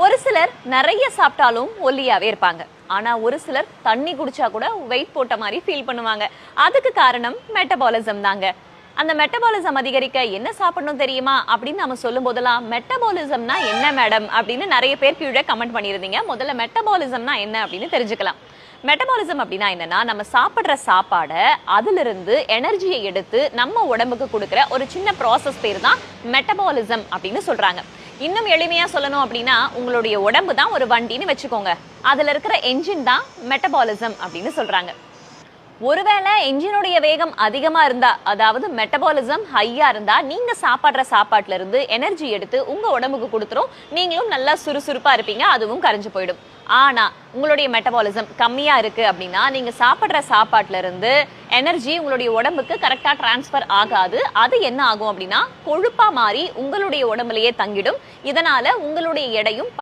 ஒரு சிலர் நிறைய சாப்பிட்டாலும் ஒல்லியாவே இருப்பாங்க. ஆனா ஒரு சிலர் தண்ணி குடிச்சா கூட வெயிட் போட்ட மாதிரி ஃபீல் பண்ணுவாங்க. அதுக்கு காரணம் மெட்டபாலிசம் தாங்க. அந்த மெட்டபாலிசம் அதிகரிக்க என்ன சாப்பிடணும் தெரியுமா அப்படின்னு நம்ம சொல்லும் போதெல்லாம் மெட்டபாலிசம்னா என்ன மேடம் அப்படின்னு நிறைய பேர் கீழே கமெண்ட் பண்ணியிருந்தீங்க. முதல்ல மெட்டபாலிசம்னா என்ன அப்படின்னு தெரிஞ்சுக்கலாம். மெட்டபாலிசம் அப்படின்னா என்னன்னா, நம்ம சாப்பிட்ற சாப்பாடை அதிலிருந்து எனர்ஜியை எடுத்து நம்ம உடம்புக்கு கொடுக்குற ஒரு சின்ன ப்ராசஸ் பேர் தான் மெட்டபாலிசம் அப்படின்னு சொல்றாங்க. இன்னும் எளிமையா சொல்லணும் அப்படின்னா, உங்களுடைய உடம்பு தான் ஒரு வண்டின்னு வச்சுக்கோங்க. அதுல இருக்கிற என்ஜின் தான் மெட்டபாலிசம் அப்படின்னு சொல்றாங்க. ஒருவேளை என்ஜினுடைய வேகம் அதிகமா இருந்தா, அதாவது மெட்டபாலிசம் ஹையா இருந்தா, நீங்க சாப்பிடுற சாப்பாட்டுல இருந்து எனர்ஜி எடுத்து உங்க உடம்புக்கு கொடுத்துரும். நீங்களும் நல்லா சுறுசுறுப்பா இருப்பீங்க, அதுவும் கரைஞ்சு போயிடும். ஆனா உங்களுடைய மெட்டபாலிசம் கம்மியா இருக்கு அப்படின்னா, நீங்க சாப்பிடுற சாப்பாட்டுல இருந்து எனர்ஜி உங்களுடைய உடம்புக்கு கரெக்டா டிரான்ஸ்பர் ஆகாது. அது என்ன ஆகும் அப்படின்னா, கொழுப்பா மாறி உங்களுடைய உடம்புலயே தங்கிடும். இதனால உங்களுடைய எடையும்